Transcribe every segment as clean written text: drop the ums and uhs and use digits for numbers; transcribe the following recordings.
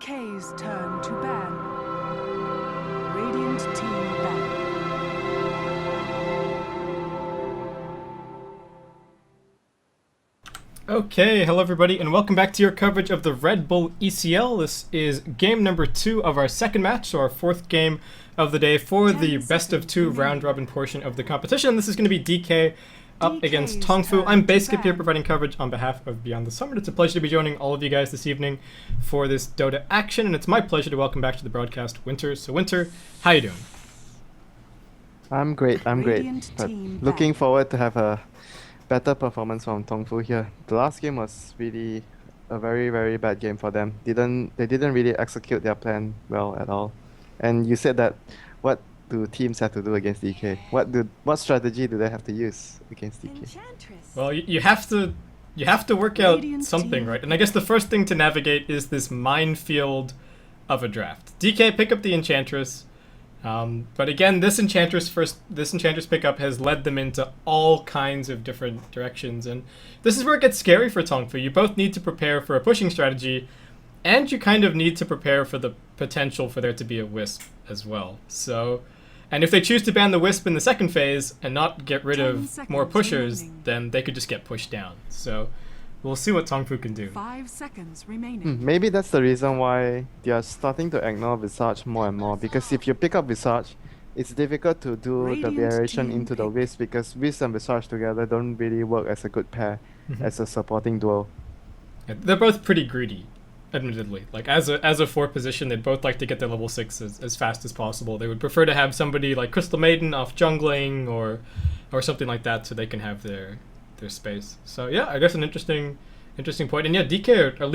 DK's turn to ban. Radiant team ban. Okay, hello everybody, and welcome back to your coverage of the Redbull ECL. This is game number 2 of our second match, so our fourth game of the day for the best of 2 round-robin portion of the competition. This is going to be DK up against Tongfu. I'm Baseskip here providing coverage on behalf of Beyond the Summit. It's a pleasure to be joining all of you guys this evening for this Dota action, and it's my pleasure to welcome back to the broadcast Winter. So Winter, how you doing? I'm great, but looking forward to have a better performance from Tongfu here. The last game was really a very, very bad game for them. They didn't really execute their plan well at all. And you said that what do teams have to do against DK? What strategy do they have to use against DK? Well, you have to work out something, right? And I guess the first thing to navigate is this minefield of a draft. DK pick up the Enchantress. But again, this Enchantress pickup has led them into all kinds of different directions, and this is where it gets scary for Tongfu. You both need to prepare for a pushing strategy, and you kind of need to prepare for the potential for there to be a Wisp as well. So, and if they choose to ban the Wisp in the second phase and not get rid of more pushers, then they could just get pushed down. So we'll see what Tongfu can do. 5 seconds remaining. Maybe that's the reason why they are starting to ignore Visage more and more, because if you pick up Visage, it's difficult to do the variation into the Wisp, because Wisp and Visage together don't really work as a good pair, as a supporting duo. Yeah, they're both pretty greedy, admittedly. Like as a 4 position, they'd both like to get their level 6 as fast as possible. They would prefer to have somebody like Crystal Maiden off jungling or something like that, so they can have their space. So yeah, I guess an interesting point. And yeah, DK are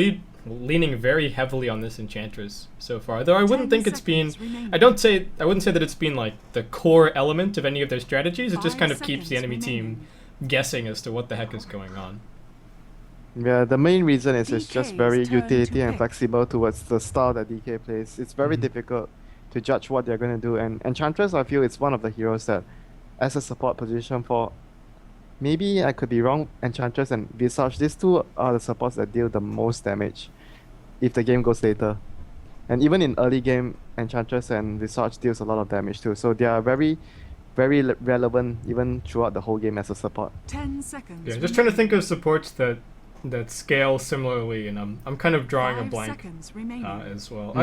leaning very heavily on this Enchantress so far. Though I wouldn't think it's been I wouldn't say that it's been like the core element of any of their strategies. It just kind of keeps the enemy team guessing as to what the heck is going on. Yeah, the main reason is it's just very utility and flexible towards the style that DK plays. It's very difficult to judge what they're going to do, and Enchantress, I feel, it's one of the heroes that, as a support position for, maybe I could be wrong, Enchantress and Visage, these two are the supports that deal the most damage if the game goes later. And even in early game, Enchantress and Visage deals a lot of damage too. So they are very, very relevant even throughout the whole game as a support. 10 seconds. Yeah, just trying to think of supports that scale similarly, and I'm kind of drawing a blank as well.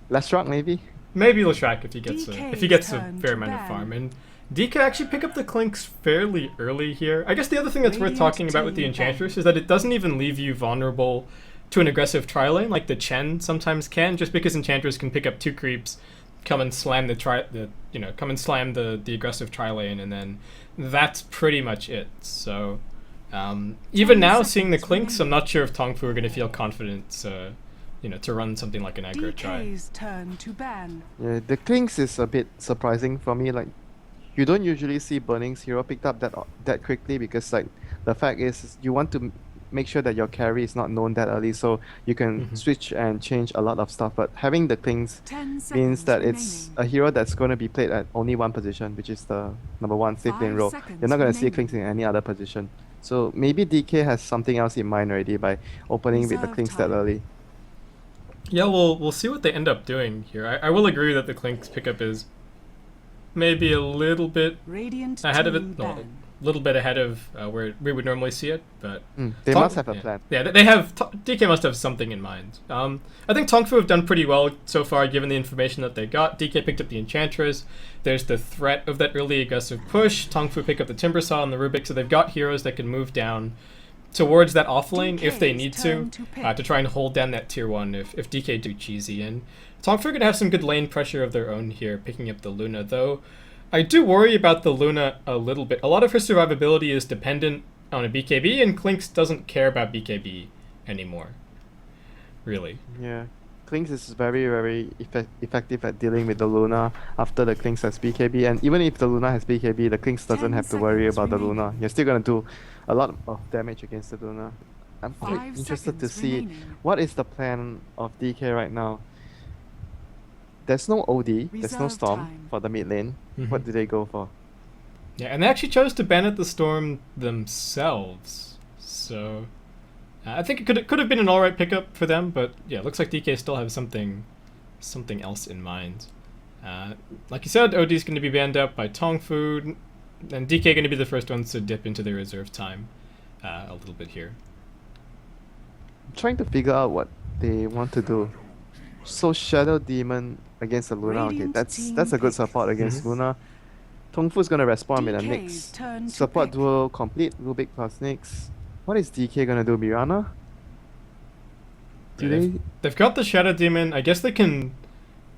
Leshrac maybe? Maybe Leshrac if he gets a fair amount of farm. And DK actually pick up the Clinks fairly early here. I guess the other thing that's worth talking about with the Enchantress is that it doesn't even leave you vulnerable to an aggressive tri-lane like the Chen sometimes can, just because Enchantress can pick up 2 creeps, come and slam the aggressive tri-lane, and then that's pretty much it. So even now, seeing the Clinks, I'm not sure if Tongfu are going to feel confident to run something like an aggro tri. DK's turn to ban. Yeah, the Clinks is a bit surprising for me. Like, you don't usually see Burning's hero picked up that quickly, because like the fact is you want to make sure that your carry is not known that early, so you can switch and change a lot of stuff. But having the Clinks means that it's a hero that's going to be played at only one position, which is the number 1 safe lane role. You're not going to see Clinks in any other position. So maybe DK has something else in mind already by opening with the Clinks that early. Yeah, we'll see what they end up doing here. I will agree that the Clinks pickup is maybe a little bit ahead of it, a little bit ahead of where we would normally see it, but they must have a plan. Yeah, DK must have something in mind. I think Tongfu have done pretty well so far, given the information that they got. DK picked up the Enchantress. There's the threat of that early aggressive push. Tongfu pick up the Timbersaw and the Rubik, so they've got heroes that can move down towards that offlane if they need to try and hold down that tier 1 if DK do cheesy. And Tongfu are going to have some good lane pressure of their own here, picking up the Luna, though I do worry about the Luna a little bit. A lot of her survivability is dependent on a BKB, and Clinks doesn't care about BKB anymore, really. Yeah, Clinks is very, very effective at dealing with the Luna after the Clinks has BKB, and even if the Luna has BKB, the Clinks doesn't have to worry about the Luna. You're still going to do a lot of damage against the Luna. I'm quite interested to see what is the plan of DK right now. There's no OD, there's no Storm for the mid lane. What do they go for? Yeah, and they actually chose to ban at the Storm themselves. So I think it could have been an alright pickup for them, but yeah, it looks like DK still have something else in mind. Like you said, OD's going to be banned up by Tongfu, and DK going to be the first ones to dip into their reserve time a little bit here. I'm trying to figure out what they want to do. So Shadow Demon against the Luna, okay, Radiant that's team a good pick. support against Luna. Tongfu's gonna respond with a DK's Nyx. turn to Support pick. duo complete, Rubik plus Nyx. What is DK gonna do, Mirana? Do Yeah, they? they've got the Shadow Demon. I guess they can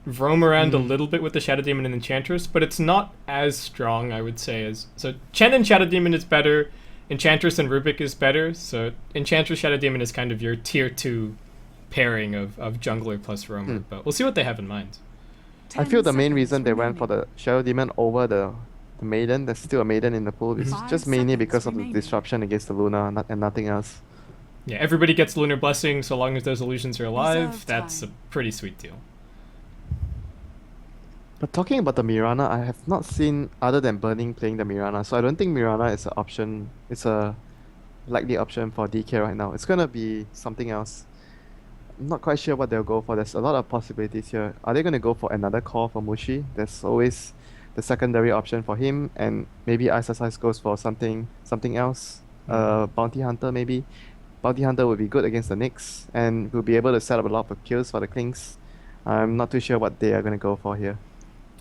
roam around a Mm. little bit with the Shadow Demon and Enchantress, but it's not as strong, I would say. As so, Chen and Shadow Demon is better. Enchantress and Rubik is better. So Enchantress Shadow Demon is kind of your tier 2 pairing of jungler plus roamer. But we'll see what they have in mind. I feel 10 the main seconds reason they went for remaining. the Shadow Demon over the Maiden, there's still a Maiden in the pool, is 5 just mainly seconds because of the remaining. disruption against the Luna and nothing else. Yeah, everybody gets Lunar Blessing so long as those illusions are alive. Reserve That's a time. pretty sweet deal. But talking about the Mirana, I have not seen other than Burning playing the Mirana, so I don't think Mirana is an option. It's a likely option for DK right now. It's gonna be something else. I'm not quite sure what they'll go for. There's a lot of possibilities here. Are they gonna go for another core for Mushi? There's always the secondary option for him, and maybe Ice goes for something else. Bounty Hunter maybe. Bounty Hunter would be good against the Nyx, and will be able to set up a lot of kills for the Klings. I'm not too sure what they are gonna go for here.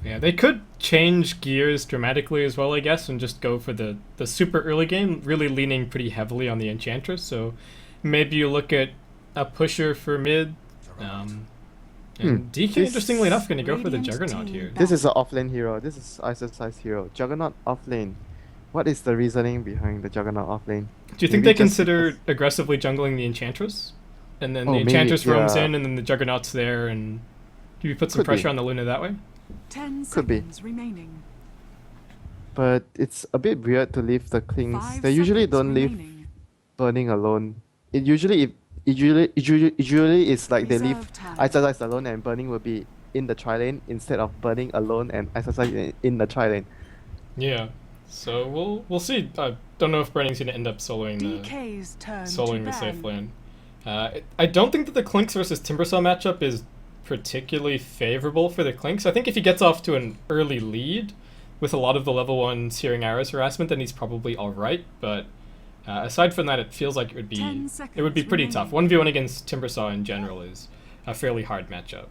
Yeah, they could change gears dramatically as well, I guess, and just go for the super early game, really leaning pretty heavily on the Enchantress. So maybe you look at a pusher for mid. And DK, This- interestingly enough, going to go for the Radiant Juggernaut team here. This is an offlane hero. This is Ice hero. Juggernaut offlane. What is the reasoning behind the Juggernaut offlane? Do you think Maybe they just consider because- aggressively jungling the Enchantress? And then Oh, the maybe, Enchantress roams yeah. in, and then the Juggernaut's there, and do you put some Could be. pressure on the Luna that way? 10 Could be. seconds remaining. But it's a bit weird to leave the Klings. 5 They usually seconds don't leave remaining. Burning alone. It usually is like they leave Reserve time. Ice alone and Burning will be in the tri lane instead of Burning alone and Ice in the tri lane. Yeah. So we'll see. I don't know if Burning's going to end up soloing DK's turn the to safe ban. lane. I don't think that the Clinks versus Timbersaw matchup is particularly favorable for the Clinks. I think if he gets off to an early lead with a lot of the level 1 Searing Arrows harassment, then he's probably alright, but aside from that, it feels like it would 10 be seconds pretty tough. remaining. 1v1 against Timbersaw in general is a fairly hard matchup.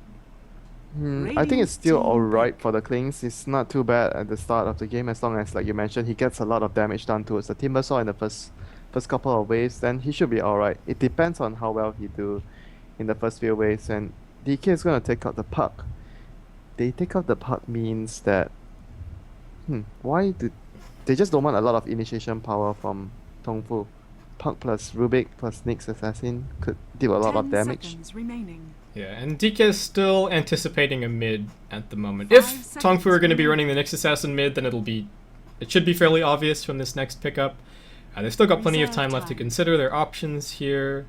I think it's still Radiant team alright for the Klings. It's not too bad at the start of the game as long as, like you mentioned, he gets a lot of damage done towards the Timbersaw in the first couple of waves, then he should be alright. It depends on how well he do in the first few waves, and DK is gonna take out the puck. They take out the puck means that why do they just don't want a lot of initiation power from Tongfu? Puck plus Rubik plus Nyx Assassin could deal a lot 10 of damage. seconds remaining. Yeah, and DK is still anticipating a mid at the moment. 5 If seconds Tongfu are going to be remaining. running the Nyx Assassin mid, then it should be fairly obvious from this next pickup. They've still got plenty of Reserve time left to time. consider their options here.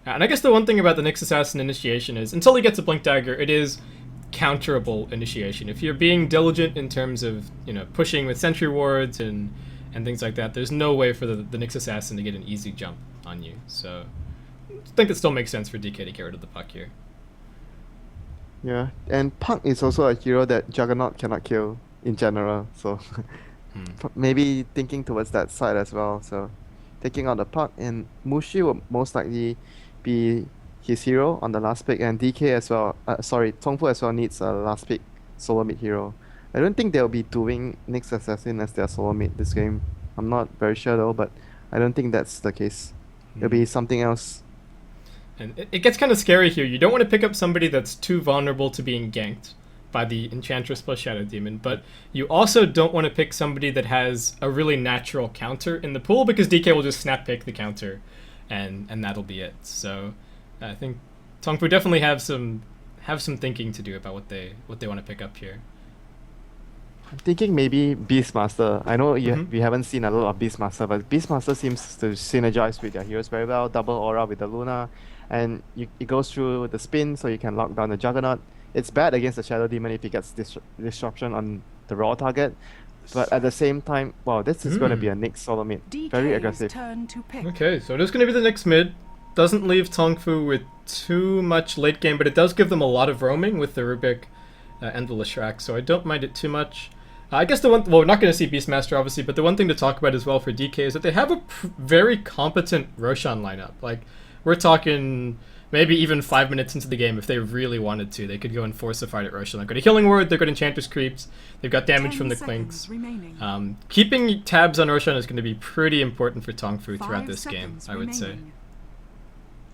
And I guess the one thing about the Nyx Assassin initiation is, until he gets a Blink Dagger, it is counterable initiation. If you're being diligent in terms of, pushing with sentry wards and things like that, there's no way for the Nyx Assassin to get an easy jump on you. So I think it still makes sense for DK to get rid of the puck here. Yeah, and Puck is also a hero that Juggernaut cannot kill in general, so maybe thinking towards that side as well. So taking out the Puck, and Mushi will most likely be his hero on the last pick, and DK as well. Tongfu as well needs a last pick solo mid hero. I don't think they'll be doing Nyx Assassin as their solo mid this game. I'm not very sure though, but I don't think that's the case. It'll be something else. And it gets kind of scary here. You don't want to pick up somebody that's too vulnerable to being ganked by the Enchantress plus Shadow Demon, but you also don't want to pick somebody that has a really natural counter in the pool, because DK will just snap pick the counter, and that'll be it. So I think Tongfu definitely have some thinking to do about what they want to pick up here. I'm thinking maybe Beastmaster. I know Mhm. we haven't seen a lot of Beastmaster, but Beastmaster seems to synergize with their heroes very well. Double aura with the Luna, and it goes through the spin, so you can lock down the Juggernaut. It's bad against the Shadow Demon if he gets disruption on the raw target, but at the same time, wow, this is going to be a Nyx solo mid. Very DK's aggressive. turn to pick. Okay, so it is going to be the next mid. doesn't leave Tongfu with too much late game, but it does give them a lot of roaming with the Rubik and the Leshrac, so I don't mind it too much. I guess the one, well, we're not going to see Beastmaster obviously, but the one thing to talk about as well for DK is that they have a very competent Roshan lineup. Like, we're talking maybe even 5 minutes into the game, if they really wanted to, they could go and force a fight at Roshan. They've got a Healing Ward, they've got Enchantress Creeps, they've got damage from the Clinks. Keeping tabs on Roshan is going to be pretty important for Tongfu throughout this game, I would say.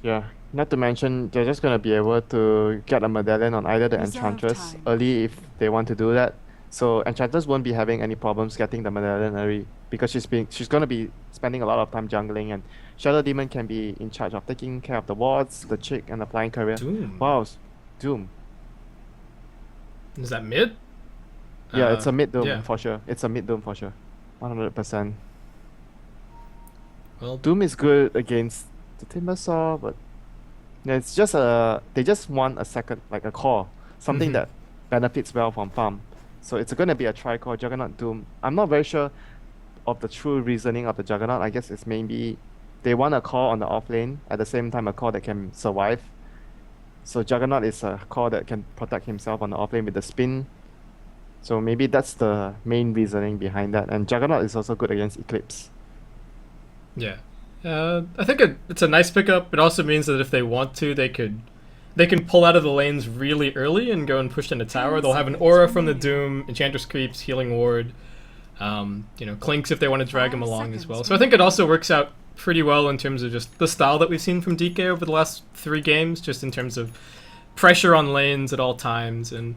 Yeah, not to mention, they're just going to be able to get a medallion on either the Enchantress early if they want to do that. So Enchantress won't be having any problems getting the medallion early because she's going to be spending a lot of time jungling, and Shadow Demon can be in charge of taking care of the wards, the chick, and the flying courier. Doom. Wow, Doom. Is that mid? Yeah, it's a mid Doom yeah. for sure. It's a mid Doom for sure. 100%. Well, Doom is good against the Timbersaw, but yeah, it's just they just want a second, like a core, something that benefits well from farm. So it's going to be a tri-core Juggernaut Doom. I'm not very sure of the true reasoning of the Juggernaut. I guess it's maybe they want a core on the off lane, at the same time a core that can survive. So Juggernaut is a core that can protect himself on the off lane with the spin. So maybe that's the main reasoning behind that. And Juggernaut is also good against Eclipse. Yeah. I think it's a nice pickup. It also means that if they want to, they can pull out of the lanes really early and go and push in a tower. They'll have an aura from the Doom, Enchantress Creeps, Healing Ward, Clinks if they want to drag him along as well. So I think it also works out pretty well in terms of just the style that we've seen from DK over the last 3 games, just in terms of pressure on lanes at all times. And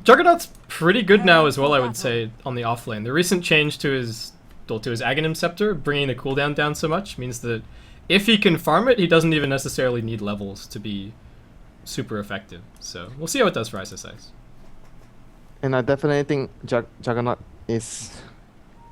Juggernaut's pretty good now as well, I would say, on the off lane. The recent change to his Aghanim Scepter, bringing the cooldown down so much, means that if he can farm it, he doesn't even necessarily need levels to be super effective. So we'll see how it does for ISSIs. And I definitely think Juggernaut is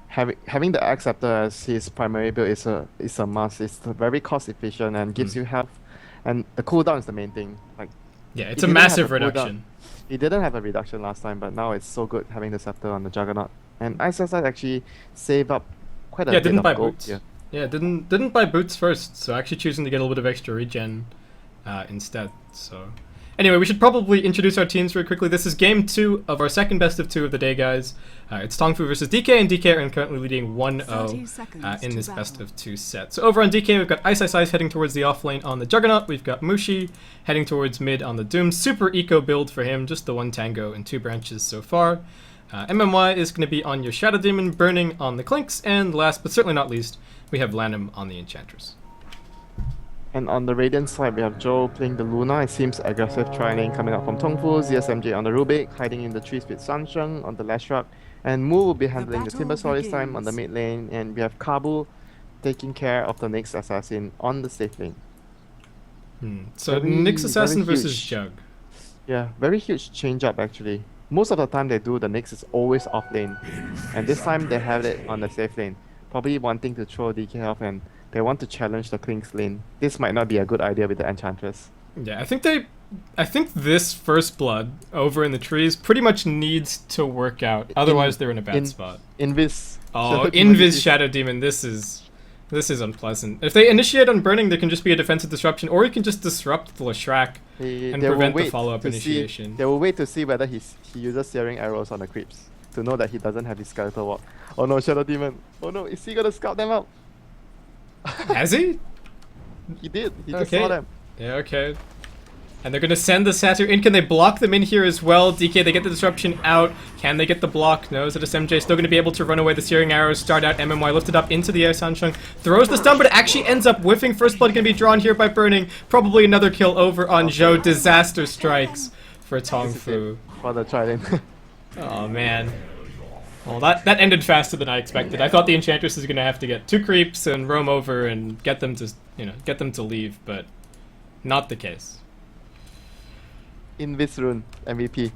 having the Axe Scepter as his primary build is a must. It's very cost efficient and gives you health, and the cooldown is the main thing. Like, yeah, it's a massive reduction. He didn't have a reduction last time, but now it's so good having the Scepter on the Juggernaut. And ISSI actually save up quite a bit didn't of buy gold. boots. Yeah, didn't buy boots first, so actually choosing to get a little bit of extra regen instead. So anyway, we should probably introduce our teams very quickly. This is game 2 of our second best of 2 of the day, guys. It's Tongfu versus DK, and DK are currently leading 1-0 in this best of 2 set. So over on DK, we've got ISSIs heading towards the off lane on the Juggernaut. We've got Mushi heading towards mid on the Doom. Super eco build for him, just the 1 tango and 2 branches so far. MMY is going to be on your Shadow Demon, Burning on the Clinks, and last but certainly not least, we have Lanham on the Enchantress. And on the Radiant side, we have Joe playing the Luna. It seems aggressive tri-lane coming out from Tongfu, ZSMJ on the Rubik, hiding in the trees with Sansheng on the Leshrac, and Mu will be handling the Timbersaw this time on the mid lane, and we have Kabu taking care of the Nyx Assassin on the safe lane. So Nyx Assassin versus Jug. Yeah, very huge change up actually. Most of the time they do, the Nyx is always off lane, and this time they have it on the safe lane, probably wanting to throw DK off, and they want to challenge the Clinks lane. This might not be a good idea with the Enchantress. Yeah, I think this first blood over in the trees pretty much needs to work out. Otherwise, they're in a bad spot. Invis. Oh, Invis Shadow Demon. This is unpleasant. If they initiate on Burning, there can just be a defensive disruption, or you can just disrupt the Leshrac and prevent the follow-up initiation. They will wait to see whether he uses Searing Arrows on the creeps to know that he doesn't have his Skeletal Walk. Oh no, Shadow Demon. Oh no, is he gonna scout them out? Has he? He did. He just saw them. Yeah, okay. And they're going to send the Satyr in. Can they block them in here as well? DK, they get the disruption out. Can they get the block? No, ZSMJ still going to be able to run away. The Searing Arrows start out. MMY lifted up into the air. Sansheng throws the stun, but it actually ends up whiffing. First blood going to be drawn here by Burning. Probably another kill over on Zhou. Disaster strikes for Tongfu. For the trident. Oh, man. Well, that ended faster than I expected. I thought the Enchantress was going to have to get 2 creeps and roam over and get them to leave, but not the case. Invis Rune, MVP.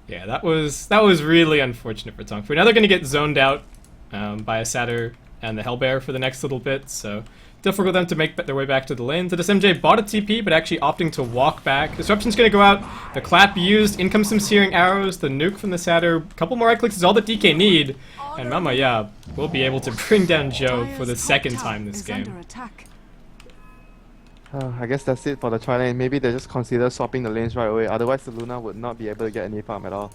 Yeah, that was really unfortunate for Tongfu. Now they're going to get zoned out by a Satyr and the Hellbear for the next little bit, so difficult for them to make their way back to the lane. The SMJ bought a TP, but actually opting to walk back. Disruption's going to go out. The clap used. In comes some Searing Arrows. The nuke from the Satyr. A couple more right clicks is all that DK need. And Mama Ya will be able to bring down Zhou for the second time this game. I guess that's it for the tri lane. Maybe they just consider swapping the lanes right away. Otherwise, the Luna would not be able to get any farm at all.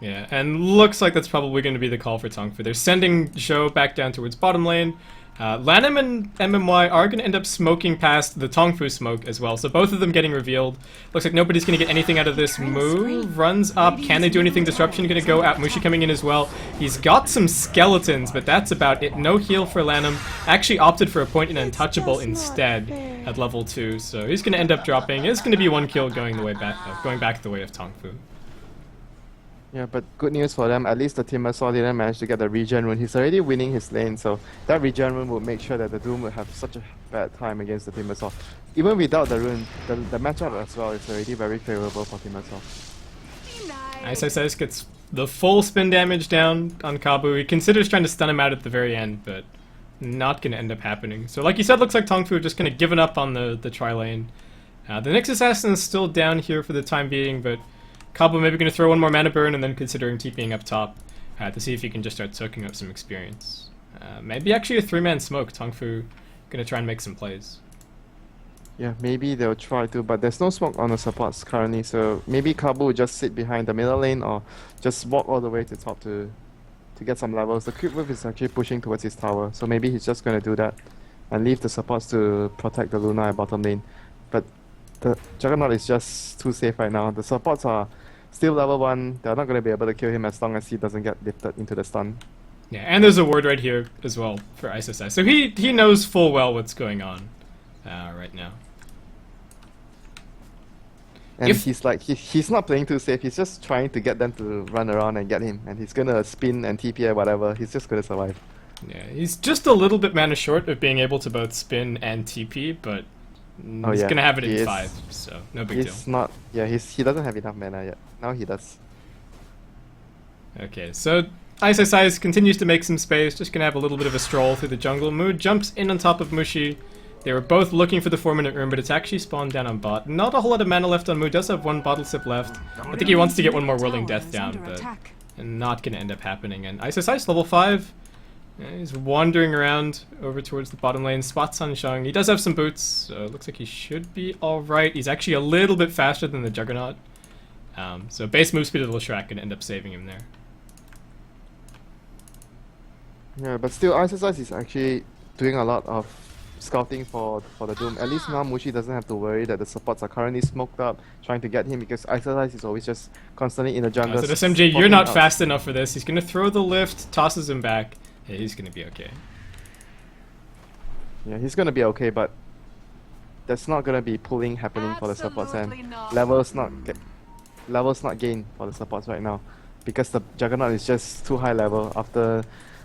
Yeah, and looks like that's probably going to be the call for Tongfu. They're sending Zhou back down towards bottom lane. Lanham and MMY are going to end up smoking past the Tongfu smoke as well, so both of them getting revealed. Looks like nobody's going to get anything out of this move. Runs up. Can they do anything? Disruption going to go out. Mushi coming in as well. He's got some skeletons, but that's about it. No heal for Lanham. Actually opted for a point in Untouchable instead at level 2, so he's going to end up dropping. It's going to be 1 kill going back the way of Tongfu. Yeah, but good news for them. At least the Timbersaw didn't manage to get the regen rune. He's already winning his lane, so that regen rune will make sure that the Doom will have such a bad time against the Timbersaw. Even without the rune, the matchup as well is already very favorable for Timbersaw. ISS gets the full spin damage down on Kabu. He considers trying to stun him out at the very end, but not going to end up happening. So like you said, looks like Tongfu are just going to give up on the tri-lane. The next assassin is still down here for the time being, but Kabu maybe going to throw one more mana burn and then considering TPing up top to see if he can just start soaking up some experience. Maybe actually a 3-man smoke. Tongfu going to try and make some plays. Yeah, maybe they'll try to, but there's no smoke on the supports currently, so maybe Kabu will just sit behind the middle lane or just walk all the way to top to get some levels. The creep whip is actually pushing towards his tower, so maybe he's just going to do that and leave the supports to protect the Luna at bottom lane. But the Juggernaut is just too safe right now. The supports are still level 1, they're not going to be able to kill him as long as he doesn't get lifted into the stun. Yeah, and there's a ward right here as well for ISS. So he knows full well what's going on right now. And he's like, he's not playing too safe, he's just trying to get them to run around and get him. And he's gonna spin and TP or whatever, he's just gonna survive. Yeah, he's just a little bit mana short of being able to both spin and TP, but he's gonna have it in 5, so no big deal. He doesn't have enough mana yet. Now he does. Okay, so ISS continues to make some space, just gonna have a little bit of a stroll through the jungle. Mu jumps in on top of Mushi. They were both looking for the 4-minute rune, but it's actually spawned down on bot. Not a whole lot of mana left on Mu, does have 1 bottle sip left. I think he wants to get 1 more Whirling Death down, but not gonna end up happening. And ISS level 5. He's wandering around over towards the bottom lane, spots on Shang. He does have some boots, so it looks like he should be alright. He's actually a little bit faster than the Juggernaut. So base move speed of the Shrek can end up saving him there. Yeah, but still ISS is actually doing a lot of scouting for the Doom. At least now Mushi doesn't have to worry that the supports are currently smoked up trying to get him, because ISS is always just constantly in the jungle. So SMG, you're not fast enough for this. He's going to throw the lift, tosses him back. Yeah, he's going to be okay. Yeah, he's going to be okay, but there's not going to be pulling happening for the supports, and levels not gained for the supports right now, because the Juggernaut is just too high level after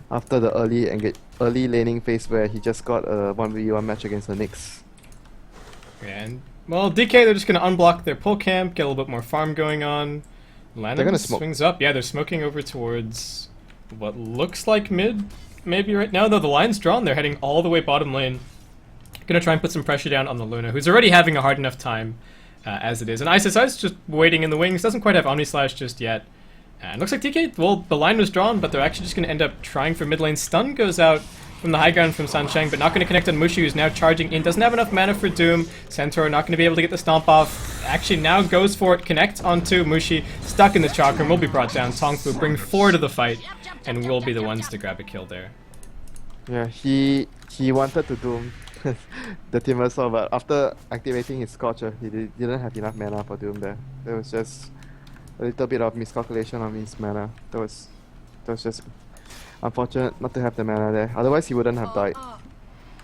the early laning phase where he just got a 1v1 match against the Nyx. Yeah, and well, DK, they're just going to unblock their pull camp, get a little bit more farm going on. Lanham swings up. Yeah, they're smoking over towards what looks like mid, maybe right now. Though the line's drawn, they're heading all the way bottom lane. Gonna try and put some pressure down on the Luna, who's already having a hard enough time as it is. And ISS is just waiting in the wings, doesn't quite have Omni Slash just yet. And looks like TK, well, the line was drawn, but they're actually just going to end up trying for mid lane. Stun goes out from the high ground from Sansheng, but not going to connect on Mushi, who's now charging in. Doesn't have enough mana for Doom. Centaur not going to be able to get the stomp off. Actually now goes for it, connect onto Mushi. Stuck in the chakram, will be brought down. Tongfu bring 4 to the fight, and will be the ones to grab a kill there. Yeah, he wanted to Doom the Timbersaw, but after activating his Scorcher, he didn't have enough mana for Doom there. There was just a little bit of miscalculation on his mana. That was just unfortunate not to have the mana there. Otherwise, he wouldn't have died.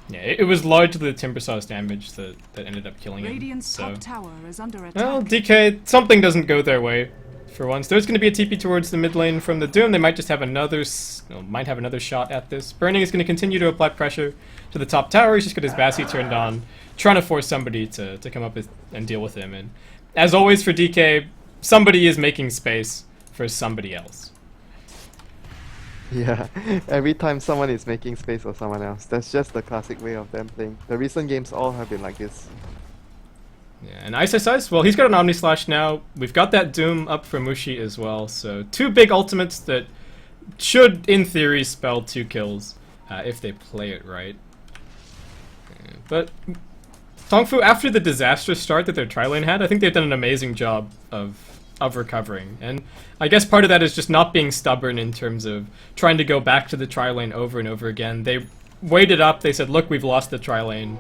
Yeah, it was largely the Timbersaw's damage that ended up killing him. Radiant's So, top tower is under attack. well, DK, something doesn't go their way for once. There's going to be a TP towards the mid lane from the Doom. They might just have another shot at this. Burning is going to continue to apply pressure to the top tower. He's just got his Bassi turned on, trying to force somebody to come up and deal with him. And as always for DK, somebody is making space for somebody else. Yeah, every time someone is making space for someone else. That's just the classic way of them playing. The recent games all have been like this. Yeah, and ISS, well, he's got an Omni Slash now. We've got that Doom up for Mushi as well. So 2 big ultimates that should, in theory, spell 2 kills if they play it right. But Tongfu, after the disastrous start that their tri-lane had, I think they've done an amazing job of recovering. And I guess part of that is just not being stubborn in terms of trying to go back to the tri-lane over and over again. They waited up, they said, look, we've lost the tri-lane,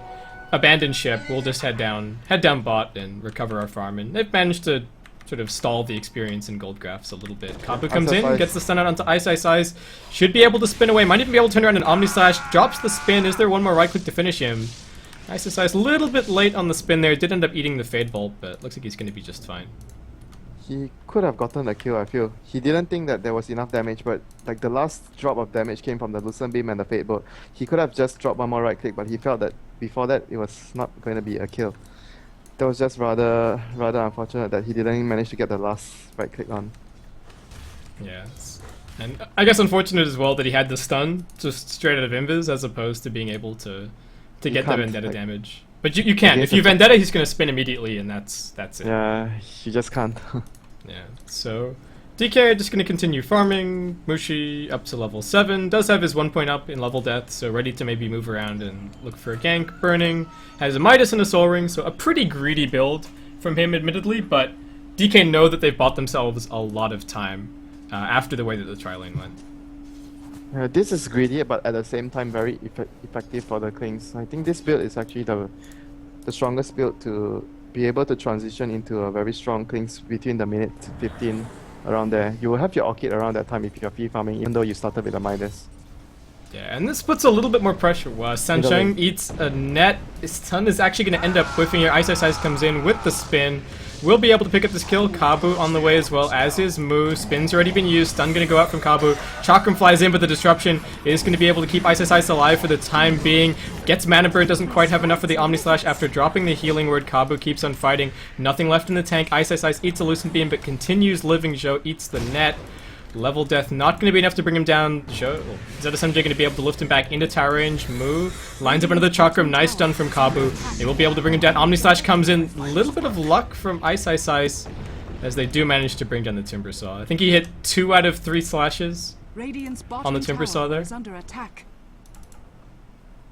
abandon ship, we'll just head down bot and recover our farm. And they've managed to sort of stall the experience in gold graphs a little bit. Kabu comes in, gets the stun out onto Ice Ice Ice, should be able to spin away, might even be able to turn around an Omni Slash, drops the spin, is there one more right click to finish him? Ice Ice Ice, a little bit late on the spin there, did end up eating the Fade Bolt, but looks like he's going to be just fine. He could have gotten a kill, I feel. He didn't think that there was enough damage, but like the last drop of damage came from the Lucent Beam and the Fade Bolt. He could have just dropped one more right click, but he felt that before that it was not going to be a kill. That was just rather unfortunate that he didn't manage to get the last right click on. Yeah, and I guess unfortunate as well that he had the stun just straight out of Invis as opposed to being able to get the Vendetta damage. But you can. If you Vendetta, he's going to spin immediately, and that's it. Yeah, you just can't. Yeah, so DK just going to continue farming. Mushi up to level 7. Does have his 1 point up in level death, so ready to maybe move around and look for a gank. Burning. Has a Midas and a Soul Ring, so a pretty greedy build from him, admittedly, but DK know that they've bought themselves a lot of time after the way that the tri-lane went. This is greedy, but at the same time very effective for the Klings. I think this build is actually the strongest build to be able to transition into a very strong Klings between the minute 15 around there. You will have your Orchid around that time if you're free farming, even though you started with a Midas. Yeah, and this puts a little bit more pressure. Sansheng eats a net. His stun is actually going to end up whiffing here. Ice Ice Ice comes in with the spin. Will be able to pick up this kill. Kabu on the way as well, as is Mu. Spin's already been used. Stun going to go out from Kabu. Chakram flies in, but the disruption is going to be able to keep Ice Ice Ice alive for the time being. Gets Mana Burn, doesn't quite have enough for the Omni Slash after dropping the healing word. Kabu keeps on fighting. Nothing left in the tank. Ice Ice Ice eats a Lucent Beam, but continues living. Zhou eats the net. Level death not going to be enough to bring him down. ZSMJ going to be able to lift him back into tower range. Mu lines up another Chakram. Nice stun from Kabu. They will be able to bring him down. Omni Slash comes in. A little bit of luck from Ice Ice Ice as they do manage to bring down the Timbersaw. I think he hit 2 out of 3 slashes on the Timbersaw there. Under attack.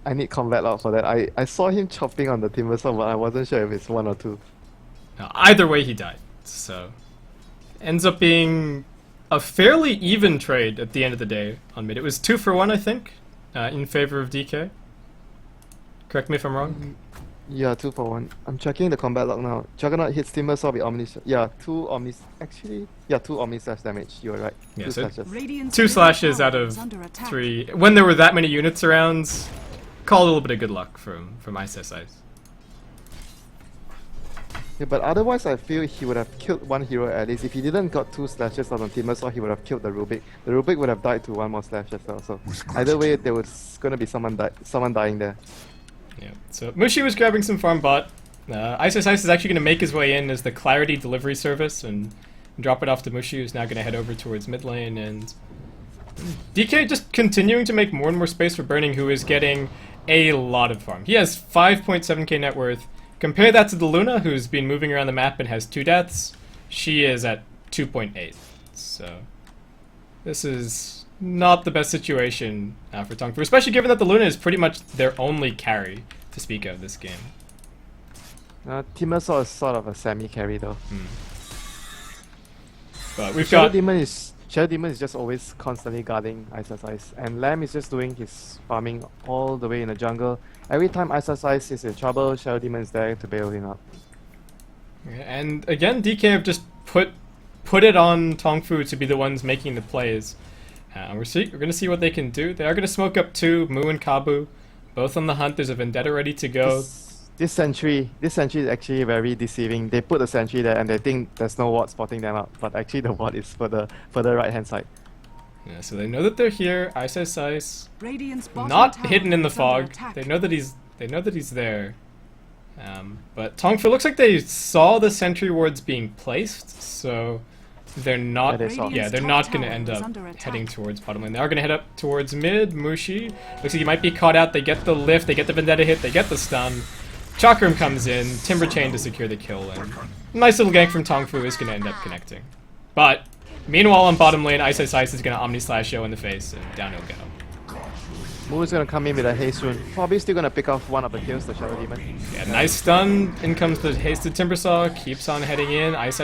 I need combat log for that. I saw him chopping on the Timbersaw, but I wasn't sure if it's 1 or 2. Either way, he died. So ends up being a fairly even trade at the end of the day on mid. It was 2 for 1, I think, in favor of DK. Correct me if I'm wrong. Yeah, 2 for 1. I'm checking the combat log now. Juggernaut hits Timbersaw with Omni. Yeah, 2 Omni. Actually, yeah, 2 Omni Slash damage. You were right. Yeah, 2 so slashes. 2 slashes out of 3. When there were that many units around, call a little bit of good luck from Ice Ice Ice. Yeah, but otherwise I feel he would have killed one hero at least. If he didn't got 2 slashes on the Timbersaw, he would have killed the Rubik. The Rubik would have died to 1 more slash as well. So either way, there was gonna be someone dying there. Yeah. So Mushi was grabbing some farm bot. Ice Ice Ice is actually gonna make his way in as the Clarity delivery service and drop it off to Mushi, who's now gonna head over towards mid lane. And DK just continuing to make more and more space for Burning, who is getting a lot of farm. He has 5.7k net worth. Compare that to the Luna, who's been moving around the map and has 2 deaths. She is at 2.8. So this is not the best situation for Tongfu, especially given that the Luna is pretty much their only carry to speak of this game. Timbersaw is sort of a semi-carry though. But we've Shadow got... Demon is just always constantly guarding Ice Ice Ice, and Lamb is just doing his farming all the way in the jungle. Every time Ice Ice Ice is in trouble, Shadow Demon is there to bail him up. And again, DK have just put it on Tongfu to be the ones making the plays. We're going to see what they can do. They are going to smoke up 2, Mu and Kabu, both on the hunt. There's a Vendetta ready to go. This sentry is actually very deceiving. They put the sentry there and they think there's no ward spotting them out, but actually the ward is further right hand side. Yeah, so they know that they're here. Ice Ice Ice, Not not hidden in the fog. They know that he's there. But Tongfu looks like they saw the sentry wards being placed, so they're not. Yeah, they're not going to end up heading towards bottom lane. They are going to head up towards mid. Mushi looks like he might be caught out. They get the lift. They get the Vendetta hit. They get the stun. Chakram comes in, Timber Chain to secure the kill, and nice little gank from Tongfu is going to end up connecting. But meanwhile on bottom lane, Ice Ice Ice is going to Omni Slash Yo in the face, and down he'll go. Moo's gonna come in with a haste rune. Probably still gonna pick off one of the kills, the Shadow Demon. Yeah, nice stun. In comes the hasted Timbersaw. Keeps on heading in. Ice.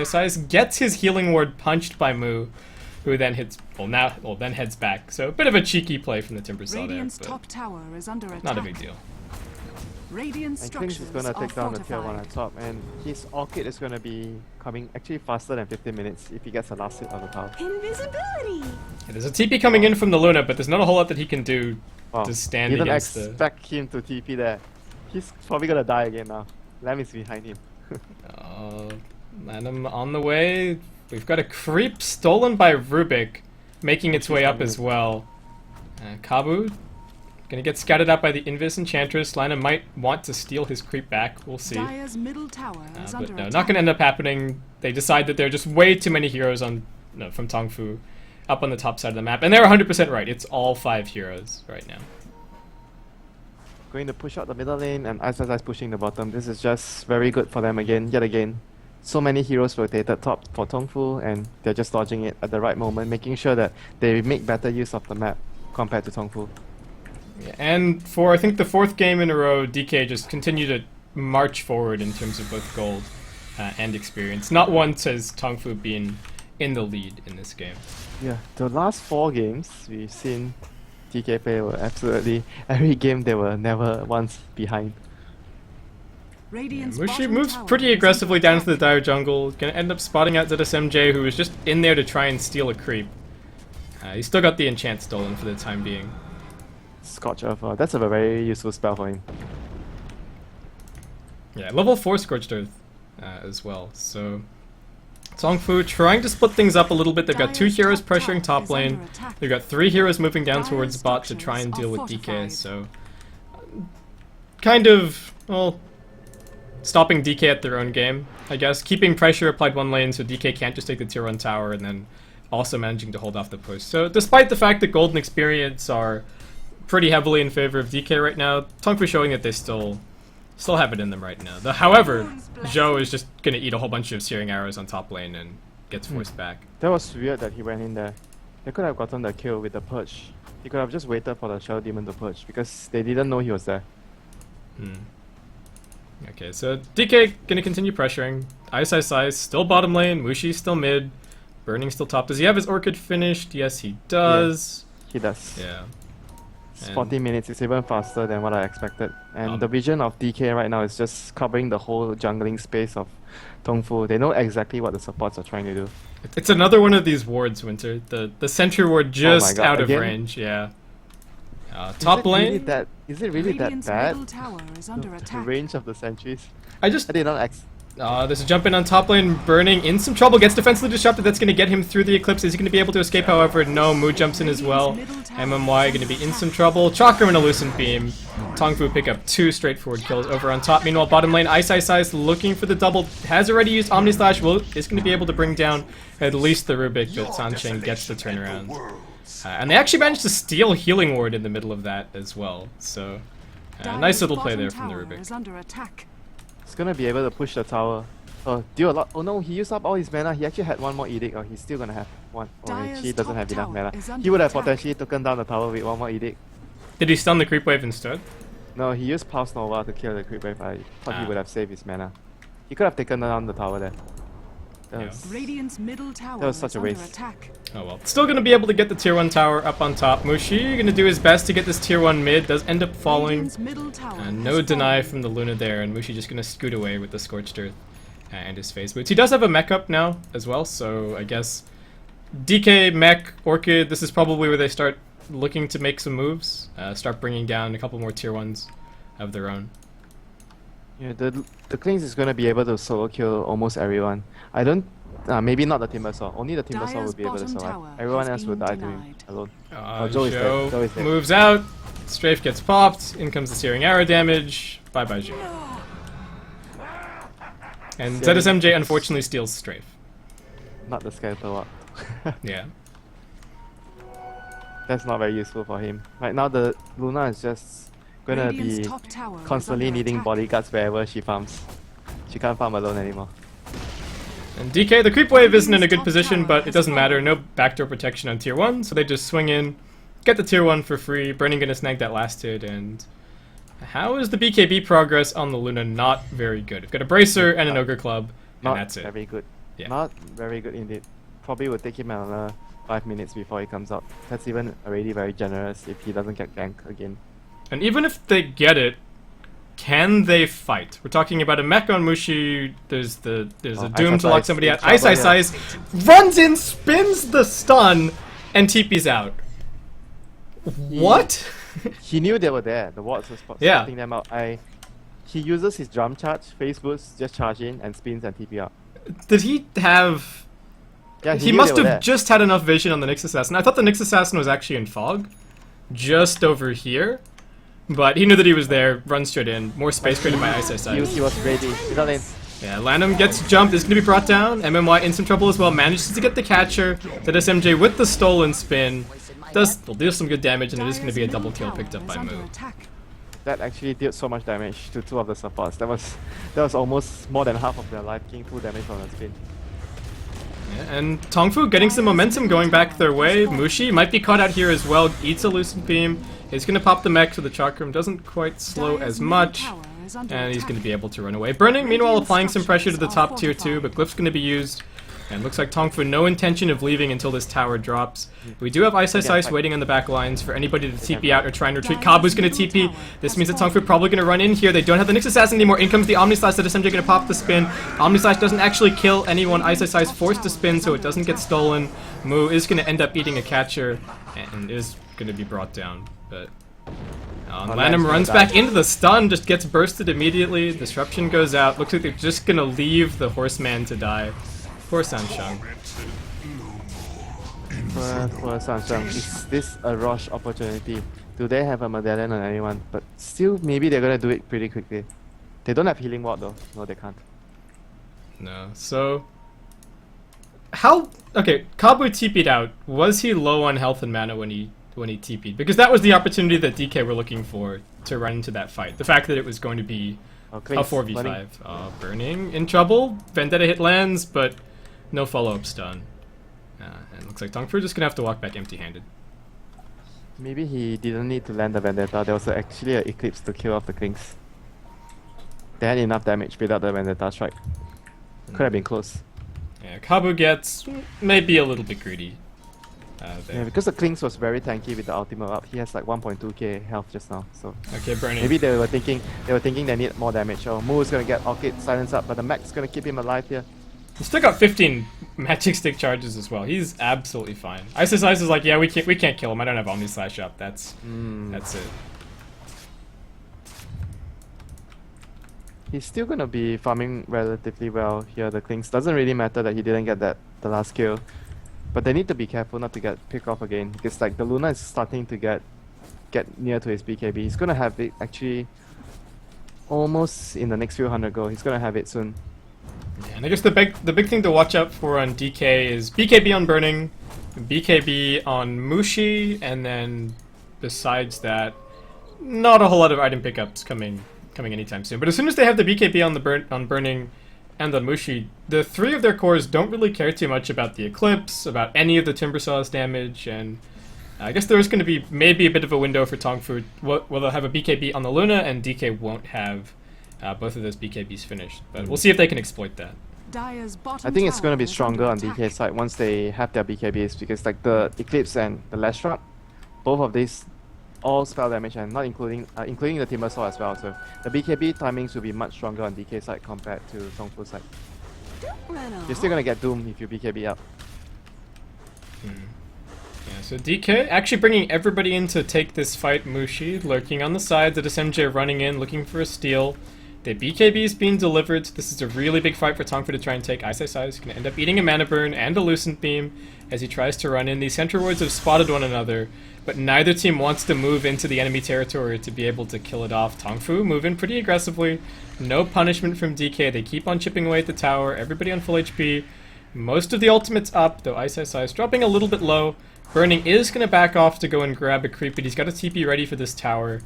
Gets his healing ward punched by Moo, who then hits. Then heads back. So a bit of a cheeky play from the Timbersaw Radiant's there, top tower is under attack. but not a big deal. Radiant And Klings structures is gonna take are down the tier 1 on fortified. top, and his Orchid is gonna be coming actually faster than 15 minutes if he gets the last hit on the tower. Invisibility. Yeah, there's a TP coming in from the Luna, but there's not a whole lot that he can do Wow. to stand Didn't against the. expect him to TP there. He's probably gonna die again now. Lamb is behind him. Lanham on the way. We've got a creep stolen by Rubik, making its way up as well. Kabu gonna get scouted out by the Invis Enchantress. Lanham might want to steal his creep back. We'll see. Dire's middle tower is But under no, attack. not gonna end up happening. They decide that there are just way too many heroes from Tongfu up on the top side of the map, and they're 100% right. It's all 5 heroes right now. Going to push out the middle lane and Ice pushing the bottom. This is just very good for them yet again. So many heroes rotated top for Tongfu, and they're just dodging it at the right moment, making sure that they make better use of the map compared to Tongfu. Yeah, and for I think the 4th game in a row, DK just continue to march forward in terms of both gold and experience. Not once has Tongfu been in the lead in this game. Yeah, the last 4 games we've seen TK play were absolutely every game they were never once behind. Radiant's Mushi bottom moves tower pretty is aggressively under down to the attack. dire jungle. Gonna end up spotting out ZSMJ, who was just in there to try and steal a creep. He's still got the enchant stolen for the time being. Scorch Earth, that's a very useful spell for him. Yeah, level 4 Scorched Earth as well. So Tongfu trying to split things up a little bit. They've got 2 Dire's heroes top pressuring tower top is lane. under attack. They've got 3 heroes moving down Dire's towards bot to try and structures deal with are DK. fortified. So kind of, well, stopping DK at their own game, I guess. Keeping pressure applied one lane so DK can't just take the tier 1 tower, and then also managing to hold off the push. So despite the fact that gold and experience are pretty heavily in favor of DK right now, Tongfu showing that they still have it in them right now. However, Zhou is just gonna eat a whole bunch of searing arrows on top lane and gets forced back. That was weird that he went in there. They could have gotten the kill with the purge. He could have just waited for the Shadow Demon to purge because they didn't know he was there. Okay, so DK gonna continue pressuring. Ice, still bottom lane. Mushi still mid. Burning still top. Does he have his Orchid finished? Yes, he does. He does. Yeah. It's And- 40 minutes, it's even faster than what I expected. And the vision of DK right now is just covering the whole jungling space of Tongfu. They know exactly what the supports are trying to do. It's another one of these wards, Winter. The sentry ward just God, out of again? range, yeah. Top lane. Is it really that Radiant's bad? middle tower is under The attack. range of the sentries. I just I did not there's a jump in on top lane. Burning in some trouble. Gets defensively disrupted. That's going to get him through the eclipse. Is he going to be able to escape? However, no. Moo jumps in as well. MMY going to be in some trouble. Chakram and a Lucent Beam. Tongfu pick up 2 straightforward kills over on top. Meanwhile, bottom lane, Ice looking for the double. Has already used Omni Slash. Is going to be able to bring down at least the Rubik, but Sansheng gets the turnaround. And they actually managed to steal Healing Ward in the middle of that as well. So, nice little play there from the Rubik. Rubik. Is under attack. He's gonna be able to push the tower. Deal a lot. Oh no, he used up all his mana. He actually had one more edict, or he's still gonna have one. Or Dire's he doesn't top have enough tower mana. is under He would have attack. potentially taken down the tower with one more edict. Did he stun the creep wave instead? No, he used Pulse Nova to kill the creep wave. I thought he Ah. would have saved his mana. He could have taken down the tower there. That Yeah. was- Radiant's middle tower was such is a under waste. attack. Oh well. Still gonna be able to get the tier 1 tower up on top. Mushi gonna do his best to get this tier 1 mid. Does end up falling. Radiant's middle tower And has no deny fallen. from the Luna there, and Mushi just gonna scoot away with the Scorched Earth and his phase boots. He does have a mech up now as well, so I guess DK, mech, Orchid, this is probably where they start looking to make some moves. Start bringing down a couple more tier 1s of their own. Yeah, the Klings is gonna be able to solo kill almost everyone. I don't. Maybe not the Timbersaw. Only the Timbersaw Dire's will be able to bottom survive. tower Everyone has else will been die to him denied. alone. Joe Joe is dead. Joe is dead. moves out. Strafe gets popped. In comes the Searing Arrow damage. Bye bye, Joe. And Searing- ZSMJ unfortunately steals Strafe. Not the Skeletal Walk. Yeah. That's not very useful for him. Right now, the Luna is just gonna Radiant's be top tower is constantly under needing attack. bodyguards wherever she farms. She can't farm alone anymore. And DK, the creep wave isn't in a good Top position, tower but it has doesn't matter. fallen. No backdoor protection on tier 1, so they just swing in, get the tier 1 for free. Burning gonna snag that last hit, and how is the BKB progress on the Luna? Not very good. We've got a Bracer and an Ogre Club, and Not that's it. very good. Yeah. Not very good indeed. Probably would take him another 5 minutes before he comes out. That's even already very generous if he doesn't get ganked again. And even if they get it, can they fight? We're talking about a mech on Mushi. There's a Doom to lock somebody out. Ice runs in, spins the stun, and TP's out. What? He knew they were there. The wards were Yeah. spotting them out. He uses his drum charge, phase boost, just charge in and spins and TP out. Did he have... Yeah, He knew must they were have there. just had enough vision on the Nyx Assassin. I thought the Nyx Assassin was actually in fog. Just over here. But he knew that he was there, runs straight in. More space created by Ice. He was ready. Middle lane. Yeah, Lanham gets jumped, is going to be brought down. MMY in some trouble as well, manages to get the catcher. That SMJ with the stolen spin. Will deal some good damage, and it is going to be a double kill picked up by Mu. That actually did so much damage to 2 of the supports. That was almost more than half of their life, getting full damage from the spin. Yeah, and Tongfu getting some momentum going back their way. Mushi might be caught out here as well, eats a Lucent Beam. He's going to pop the mech, so the Chakram doesn't quite slow as much. And he's going to be able to run away. Burning, meanwhile, applying some pressure to the top tier 2, but Glyph's going to be used. And looks like Tongfu no intention of leaving until this tower drops. We do have Ice waiting on the back lines for anybody to TP out or try and retreat. Kabu's going to TP. This means that Tongfu probably going to run in here. They don't have the Nyx Assassin anymore. In comes the Omni Slash that SMJ going to pop the spin. Omni Slash doesn't actually kill anyone. Ice is forced to spin so it doesn't get stolen. Mu is going to end up eating a catcher and is going to be brought down. But Lanham runs back into the stun, just gets bursted immediately. Disruption goes out. Looks like they're just going to leave the Horseman to die. Poor Sansheng. Poor Sansheng. Is this a rush opportunity? Do they have a medallion on anyone? But still, maybe they're gonna do it pretty quickly. They don't have healing ward though. No, they can't. No. So, okay, Kabu TP'd out. Was he low on health and mana when he TP'd? Because that was the opportunity that DK were looking for to run into that fight. The fact that it was going to be a 4v5. Burning in trouble. Vendetta hit lands, but no follow-up stun. And looks like Tongfu just gonna have to walk back empty-handed. Maybe he didn't need to land the Vendetta. There was actually an Eclipse to kill off the Klings. They had enough damage without the Vendetta strike. Could have been close. Yeah, Kabu gets maybe a little bit greedy. Yeah, because the Klings was very tanky with the ultimate up. He has like 1.2k health just now. So okay, Burning. maybe they were thinking they need more damage. Oh, Mu is gonna get Orchid silence up, but the mech's gonna keep him alive here. He's still got 15 magic stick charges as well. He's absolutely fine. Ice is like, yeah, we can't kill him. I don't have Omni Slash up. That's it. He's still gonna be farming relatively well here. The Klings doesn't really matter that he didn't get the last kill, but they need to be careful not to get picked off again because like the Luna is starting to get near to his BKB. He's gonna have it actually almost in the next few hundred go. He's gonna have it soon. Yeah, and I guess the big thing to watch out for on DK is BKB on Burning, BKB on Mushi, and then besides that, not a whole lot of item pickups coming anytime soon. But as soon as they have the BKB on Burning and on Mushi, the 3 of their cores don't really care too much about the Eclipse, about any of the Timbersaw's damage, and I guess there's going to be maybe a bit of a window for Tongfu. Well, they'll have a BKB on the Luna, and DK won't have both of those BKBs finished. But we'll see if they can exploit that. I think it's going to be stronger on DK's side once they have their BKBs because like the Eclipse and the Lashrock, both of these all spell damage and not including the Timbersaw as well. So the BKB timings will be much stronger on DK's side compared to Tongfu's side. You're still going to get Doom if you BKB up. Yeah, so DK actually bringing everybody in to take this fight. Mushi lurking on the side, the SMJ running in, looking for a steal. The BKB is being delivered. This is a really big fight for Tongfu to try and take. Ice. He's going to end up eating a mana burn and a Lucent Beam as he tries to run in. These Sentry Wards have spotted one another, but neither team wants to move into the enemy territory to be able to kill it off. Tongfu move in pretty aggressively. No punishment from DK. They keep on chipping away at the tower. Everybody on full HP. Most of the ultimates up, though Ice is dropping a little bit low. Burning is going to back off to go and grab a creep, but he's got a TP ready for this tower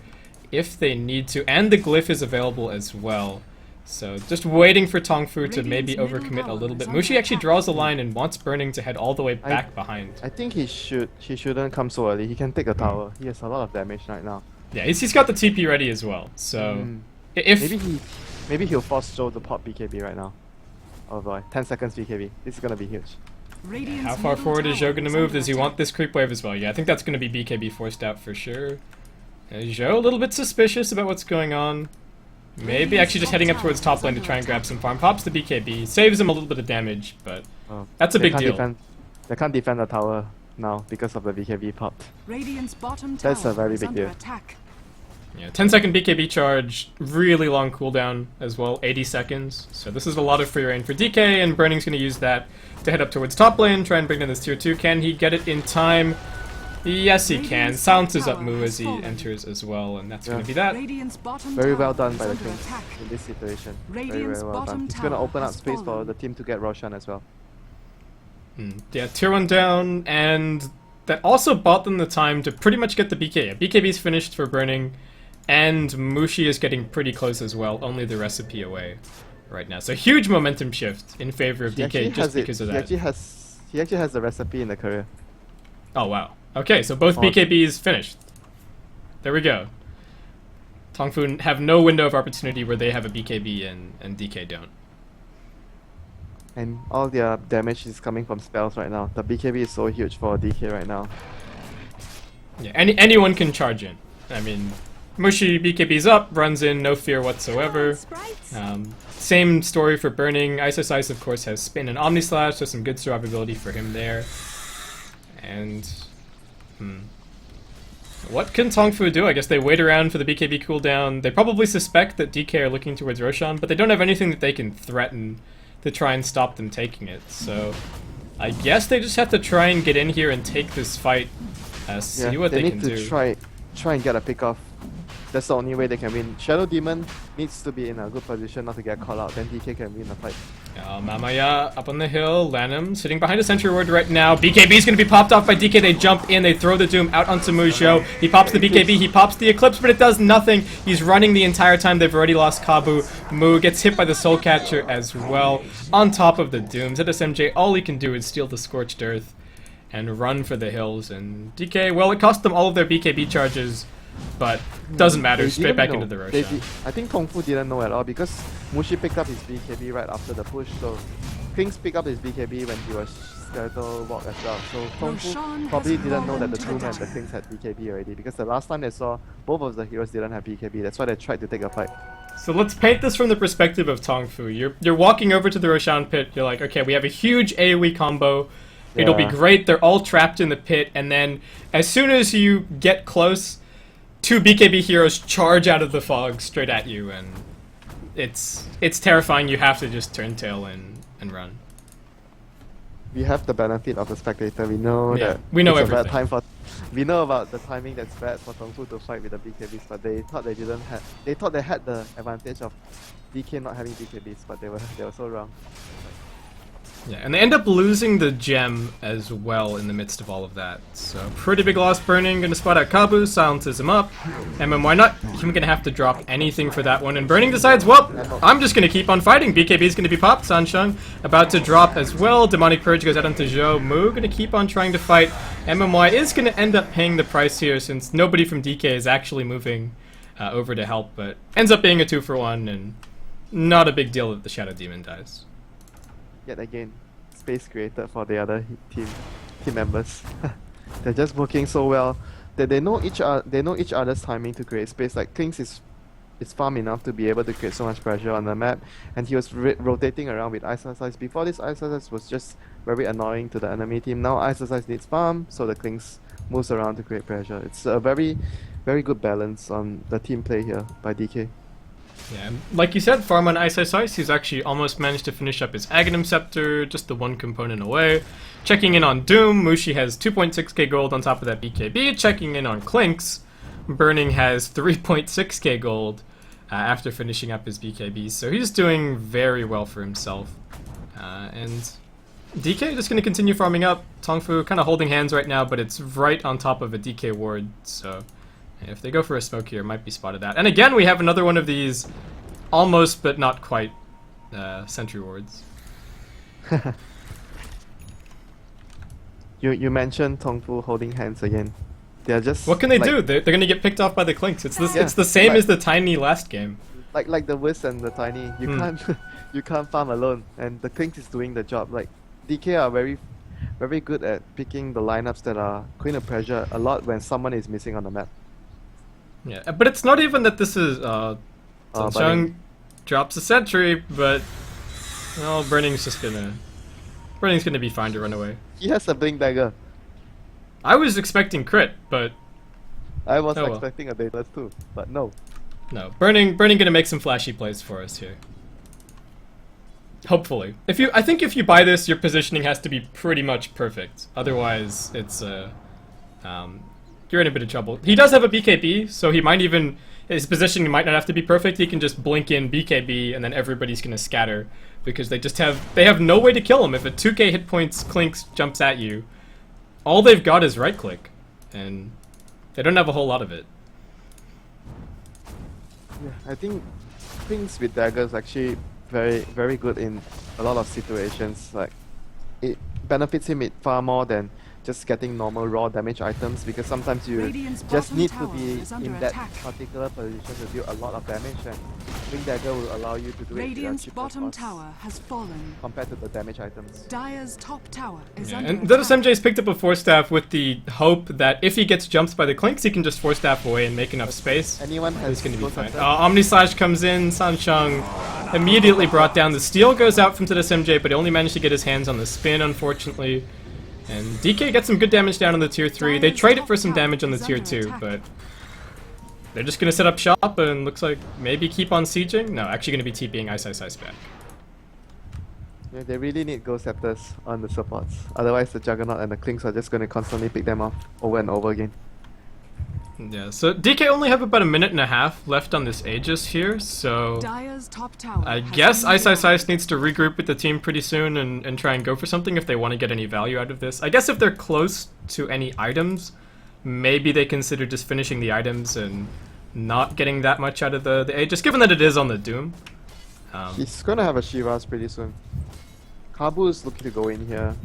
if they need to, and the Glyph is available as well. So just waiting for Tongfu to maybe Radiant's middle overcommit a tower little is bit. under Mushi actually attack. draws a line and wants Burning to head all the way back behind. I think he shouldn't come so early. He can take a tower. He has a lot of damage right now. Yeah, he's got the TP ready as well. So if Maybe he'll force Joe to pop BKB right now. Oh boy, 10 seconds BKB. This is gonna be huge. Radiant's how far middle forward is tower Zhou going to is move? under Does he want attack. this creep wave as well? Yeah, I think that's going to be BKB forced out for sure. Zhou a little bit suspicious about what's going on. Maybe actually just heading up towards top lane to try and grab some farm. Pops the BKB, saves him a little bit of damage, but that's a They big can't deal. They can't defend the tower now because of the BKB popped. Radiant's bottom tower That's a very is big under deal. attack. Yeah, 10-second BKB charge, really long cooldown as well, 80 seconds. So this is a lot of free reign for DK, and Burning's going to use that to head up towards top lane, try and bring down this tier 2. Can he get it in time? Yes, he can. Silences up Mu as he enters as well, and that's going to be that. Radiant's bottom Very tower well done is by the under King attack. in this situation. Very, Radiant's very well done. bottom He's gonna tower open up has space for fallen. the team to get Roshan as well. Yeah, tier 1 down, and that also bought them the time to pretty much get the BK. Yeah, BKB's finished for Burning, and Mushi is getting pretty close as well, only the recipe away right now. So huge momentum shift in favor of He actually DK just has it. because of He that. actually has the recipe in the career. Oh wow. Okay, so both Oh. BKBs finished. There we go. Tongfu have no window of opportunity where they have a BKB and DK don't. And all their damage is coming from spells right now. The BKB is so huge for DK right now. Yeah, anyone can charge in. I mean, Mushi BKB's up, runs in, no fear whatsoever. Same story for Burning. Ice, of course, has Spin and Omni Slash, so some good survivability for him there. And what can Tongfu do? I guess they wait around for the BKB cooldown. They probably suspect that DK are looking towards Roshan, but they don't have anything that they can threaten to try and stop them taking it. So I guess they just have to try and get in here and take this fight. See what they need can to do. try and get a pick off. That's the only way they can win. Shadow Demon needs to be in a good position not to get caught out. Then DK can win the fight. Mamaya up on the hill. Lanham sitting behind a sentry ward right now. BKB is going to be popped off by DK. They jump in. They throw the Doom out onto Mujo. He pops the BKB. He pops the Eclipse, but it does nothing. He's running the entire time. They've already lost Kabu. Mu gets hit by the Soul Catcher as well. On top of the Dooms. At SMJ, all he can do is steal the Scorched Earth and run for the hills. And DK, well, it cost them all of their BKB charges, but doesn't matter. They Straight didn't back know. into the They Roshan. I think Tongfu didn't know at all because Mushi picked up his BKB right after the push. So Kings picked up his BKB when he was skeletal walk as well. So Roshan Tongfu has probably didn't know that fallen the to Doom the and the dark. Kings had BKB already because the last time they saw both of the heroes didn't have BKB. That's why they tried to take a fight. So let's paint this from the perspective of Tongfu. You're walking over to the Roshan pit. You're like, okay, we have a huge AoE combo. It'll be Yeah. great. They're all trapped in the pit, and then as soon as you get close, two BKB heroes charge out of the fog straight at you, and it's terrifying. You have to just turn tail and run. We have the benefit of the spectator. We know Yeah, that we know it's a bad everything. time for. We know about the timing that's bad for Tongfu to fight with the BKBs, but they thought they didn't have. They thought they had the advantage of DK not having BKBs, but they were so wrong. Yeah, and they end up losing the gem as well in the midst of all of that. So pretty big loss. Burning gonna spot out Kabu, silences him up. MMY not him gonna have to drop anything for that one. And Burning decides, well, I'm just gonna keep on fighting. BKB is gonna be popped. Sansheng about to drop as well. Demonic Purge goes out onto Zhou. Mu gonna keep on trying to fight. MMY is gonna end up paying the price here since nobody from DK is actually moving over to help, but ends up being a 2-for-1 and not a big deal that the Shadow Demon dies. Yet again, space created for the other team members. They're just working so well that they know each other's timing to create space. Like Kings is farm enough to be able to create so much pressure on the map, and he was rotating around with Ice. Before this, Ice was just very annoying to the enemy team. Now Ice needs farm, so the Kings moves around to create pressure. It's a very, very good balance on the team play here by DK. Yeah, and like you said, farm on Ice, he's actually almost managed to finish up his Aghanim Scepter, just the one component away. Checking in on Doom, Mushi has 2.6k gold on top of that BKB. Checking in on Clinks, Burning has 3.6k gold after finishing up his BKB, so he's doing very well for himself. And DK just going to continue farming up. Tongfu kind of holding hands right now, but it's right on top of a DK ward, so if they go for a smoke here, it might be spotted out. And again, we have another one of these almost but not quite sentry wards. You mentioned Tongfu holding hands again. They're just What can they like, do? They're gonna get picked off by the Clinks. It's Yeah, it's the same like- as the Tiny last game. like the Wiz and the Tiny. You can't you can't farm alone, and the Klinks is doing the job. Like DK are very good at picking the lineups that are going to pressure a lot when someone is missing on the map. Yeah, but it's not even that this is Sun Burning. Shang drops a sentry, but well, Burning's gonna be fine to run away. He has a blink dagger. I was expecting crit, but I was Oh well. expecting a Daedalus too, but no. no. Burning gonna make some flashy plays for us here. Hopefully. I think if you buy this, your positioning has to be pretty much perfect. Otherwise, it's you're in a bit of trouble. He does have a BKB, so he might even his positioning might not have to be perfect. He can just blink in BKB, and then everybody's gonna scatter because they have no way to kill him. If a 2k hit points Clinks jumps at you, all they've got is right click, and they don't have a whole lot of it. Yeah, I think things with daggers actually very good in a lot of situations. Like it benefits him far more than just getting normal raw damage items, because sometimes you Radiant's just bottom need to tower be is under in that attack. particular position to deal a lot of damage, and Wing Dagger will allow you to do Radiant's it at a cheaper bottom cost tower has fallen. compared to the damage items. Dire's top tower is Yeah, under and attack. Lotus MJ's picked up a Force Staff with the hope that if he gets jumped by the Clinks, he can just Force Staff away and make enough space. Anyone has He's gonna be Ghost fine. Hunter? Omni Slash comes in, Sansheng immediately brought down. The steal goes out from Lotus MJ, but he only managed to get his hands on the spin, unfortunately. And DK gets some good damage down on the tier 3. They trade it for some damage on the tier 2, but they're just gonna set up shop and looks like maybe keep on sieging. No, actually gonna be TPing Ice back. Yeah, they really need Ghost Scepters on the supports. Otherwise, the Juggernaut and the Clinks are just going to constantly pick them off over and over again. Yeah, so DK only have about a minute and a half left on this Aegis here, so Dire's top tower I has guess been Ice destroyed. needs to regroup with the team pretty soon and try and go for something if they want to get any value out of this. I guess if they're close to any items, maybe they consider just finishing the items and not getting that much out of the Aegis, given that it is on the Doom. He's going to have a Shiraz pretty soon. Kabu is looking to go in here.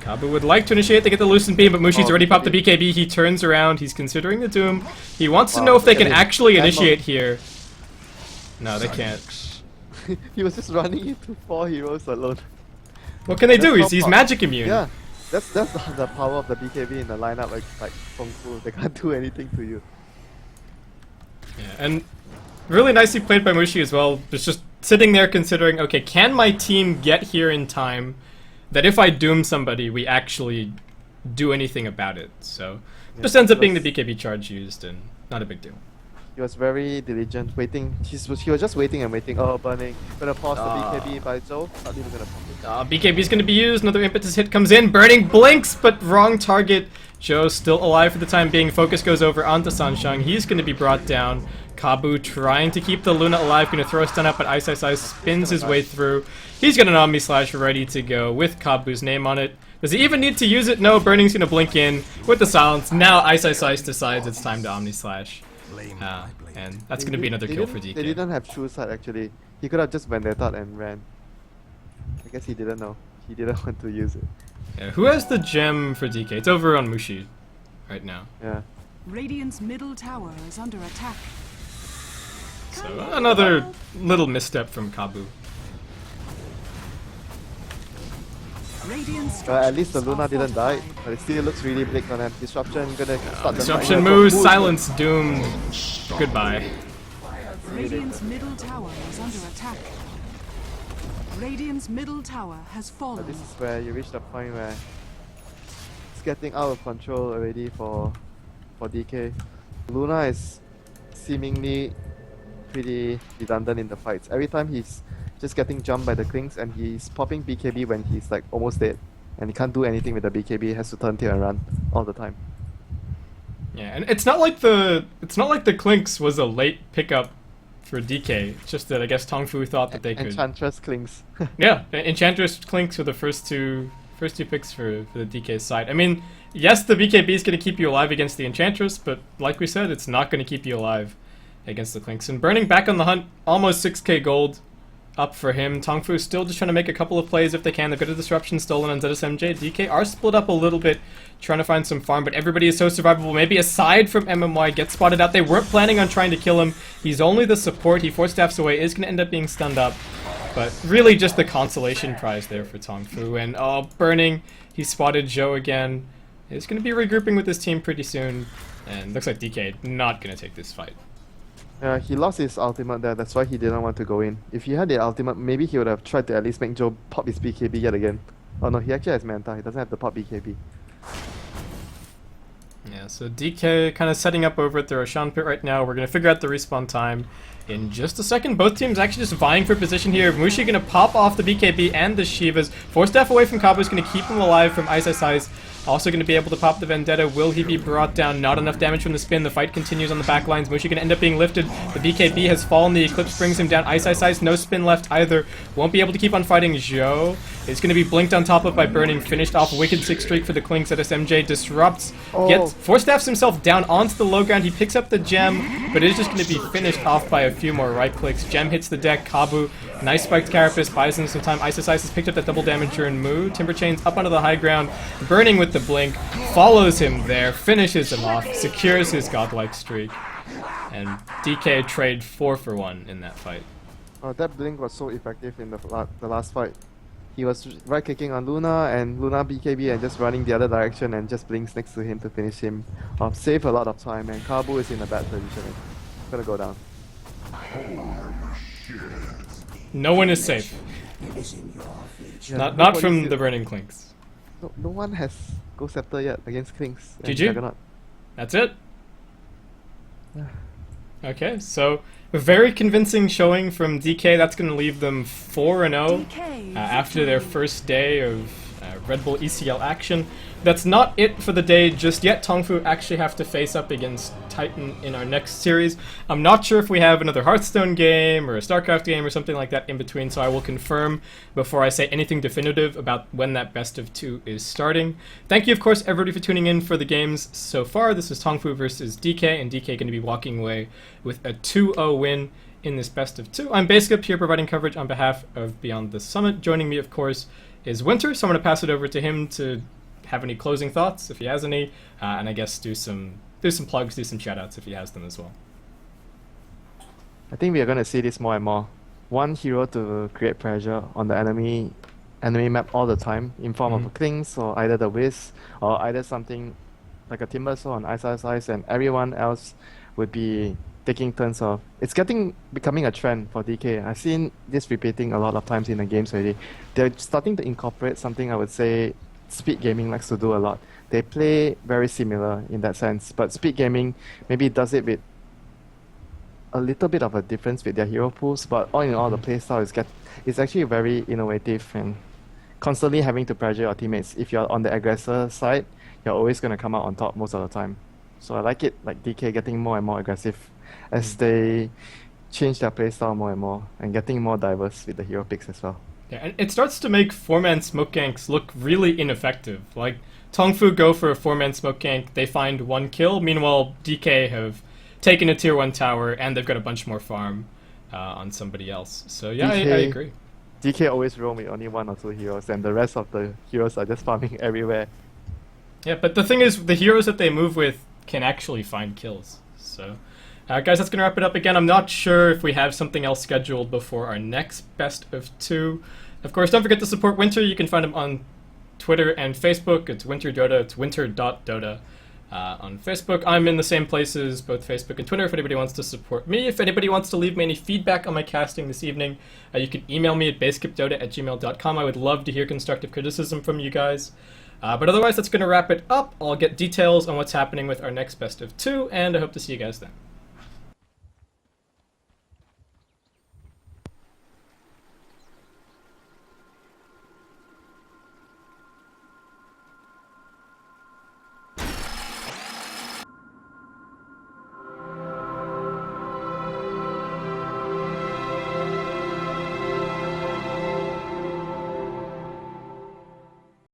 Kabu would like to initiate to get the Lucent Beam, but Mushi's Oh, already popped the BKB. BKB. He turns around, he's considering the Doom. He wants to Wow, know if they look can at him. actually That initiate here. No, they can't. He was just running into 4 heroes alone. What can they do? That's He's not magic immune. Yeah, that's the power of the BKB in the lineup. Like Tongfu, they can't do anything to you. Yeah, and really nicely played by Mushi as well. Just sitting there considering, okay, can my team get here in time that if I doom somebody, we actually do anything about it? So Yeah, just ends up it being the was- BKB charge used, and not a big deal. He was very diligent, waiting. He was just waiting and waiting. Oh, burning. Gonna pause the BKB by Joe. Not even gonna pause it. BKB's gonna be used, another impetus hit comes in, Burning blinks, but wrong target. Joe's still alive for the time being. Focus goes over onto Sansheng. He's gonna be brought down. Kabu trying to keep the Luna alive, gonna throw a stun up, but Ice spins his way through. He's got an Omni Slash ready to go with Kabu's name on it. Does he even need to use it? No, Burning's gonna blink in with the silence. Now Ice decides it's time to Omni Slash. And that's gonna be another kill for They DK. didn't have true sight actually. He could have just Vendetta and ran. I guess he didn't know. He didn't want to use it. Yeah, who has the gem for DK? It's over on Mushi right now. Yeah. Radiant's middle tower is under attack. So another little misstep from Kabu. Radiant's At least the structures Luna are didn't die, fortified. but it still looks really bleak on them. Disruption gonna start the Disruption fight. moves, Move. silence, doom, goodbye. Radiant's middle tower is under attack. Radiant's middle tower has But fallen. this is where you reach the point where it's getting out of control already for DK. Luna is seemingly pretty redundant in the fights. Every time he's just getting jumped by the Clinks and he's popping BKB when he's like almost dead. And he can't do anything with the BKB, he has to turn tail and run all the time. Yeah, and it's not like the Clinks was a late pickup for DK. It's just that I guess Tongfu thought that they could. Enchantress Clinks. Yeah, Enchantress Clinks were the first two picks for the DK side. I mean, yes, the BKB is going to keep you alive against the Enchantress, but like we said, it's not going to keep you alive against the Clinks. And Burning back on the hunt, almost 6k gold up for him. Tongfu still just trying to make a couple of plays if they can. They've got a disruption stolen on ZSMJ. DK are split up a little bit, trying to find some farm, but everybody is so survivable. Maybe aside from MMY, gets spotted out. They weren't planning on trying to kill him. He's only the support. He force staffs away, is going to end up being stunned up. But really just the consolation prize there for Tongfu. And oh, Burning, he spotted Zhou again. He's going to be regrouping with his team pretty soon. And looks like DK not going to take this fight. Yeah, he lost his ultimate there, that's why he didn't want to go in. If he had the ultimate, maybe he would have tried to at least make Joe pop his BKB yet again. Oh no, he actually has Manta, he doesn't have the pop BKB. Yeah, so DK kind of setting up over at the Roshan pit right now. We're going to figure out the respawn time in just a second. Both teams actually just vying for position here. Mushi going to pop off the BKB and the Shivas. Force staff away from Kabu is going to keep him alive from Ice Ice Ice. Also going to be able to pop the Vendetta. Will he be brought down? Not enough damage from the spin. The fight continues on the back lines. Mushi going to end up being lifted. The BKB has fallen. The Eclipse brings him down. Ice Ice Ice. No spin left either. Won't be able to keep on fighting Zhou. It's going to be blinked on top of by Burning. Finished off. Wicked 6 streak for the Clinks at SMJ. Disrupts. Gets force staffs himself down onto the low ground. He picks up the gem, but it is just going to be finished off by a few more right clicks. Gem hits the deck. Kabu. Nice spiked Carapace. Buys him some time. Ice Ice Ice has picked up that double damage during Mu. Timber Chains up onto the high ground. Burning with the blink. Follows him there, finishes him off, secures his godlike streak, and DK trade 4 for 1 in that fight. That blink was so effective in the last fight. He was right clicking on Luna and Luna BKB and just running the other direction and just blinks next to him to finish him off. Save a lot of time, and Kabu is in a bad position. It's gonna go down. No one is safe. Yeah, not from the Burning Clinks. No one has Ghost Scepter yet against Clinks and GG. Juggernaut. That's it. Okay, so a very convincing showing from DK. That's going to leave them 4-0 after their first day of Redbull ECL action. That's not it for the day just yet. Tongfu actually have to face up against Titan in our next series. I'm not sure if we have another Hearthstone game or a StarCraft game or something like that in between, so I will confirm before I say anything definitive about when that best of 2 is starting. Thank you, of course, everybody for tuning in for the games so far. This is Tongfu versus DK, and DK going to be walking away with a 2-0 win in this best of 2. I'm Basekup here providing coverage on behalf of Beyond the Summit. Joining me, of course, is Winter, so I'm going to pass it over to him to have any closing thoughts, if he has any, and I guess do some plugs, do some shoutouts if he has them as well. I think we are going to see this more and more. One hero to create pressure on the enemy map all the time in form of a Clinks or either the Wiz or either something like a Timbersaw on Ice Ice Ice, and everyone else would be taking turns of. It's becoming a trend for DK. I've seen this repeating a lot of times in the games already. They're starting to incorporate something I would say Speed Gaming likes to do a lot. They play very similar in that sense, but Speed Gaming maybe does it with a little bit of a difference with their hero pools, but all in all the playstyle is actually very innovative and constantly having to pressure your teammates. If you're on the aggressor side, you're always going to come out on top most of the time. So I like it, like DK getting more and more aggressive as they change their playstyle more and more and getting more diverse with the hero picks as well. Yeah, and it starts to make 4-man smoke ganks look really ineffective. Like, Tongfu go for a 4-man smoke gank, they find 1 kill. Meanwhile, DK have taken a tier 1 tower, and they've got a bunch more farm on somebody else. So yeah, I agree. DK always roam with only 1 or 2 heroes, and the rest of the heroes are just farming everywhere. Yeah, but the thing is, the heroes that they move with can actually find kills. So, guys, that's going to wrap it up again. I'm not sure if we have something else scheduled before our next best of 2. Of course, don't forget to support Winter. You can find him on Twitter and Facebook. It's WinterDota. It's winter.dota on Facebook. I'm in the same places, both Facebook and Twitter, if anybody wants to support me. If anybody wants to leave me any feedback on my casting this evening, you can email me at basekipdota@gmail.com. I would love to hear constructive criticism from you guys. But otherwise, that's going to wrap it up. I'll get details on what's happening with our next best of 2, and I hope to see you guys then.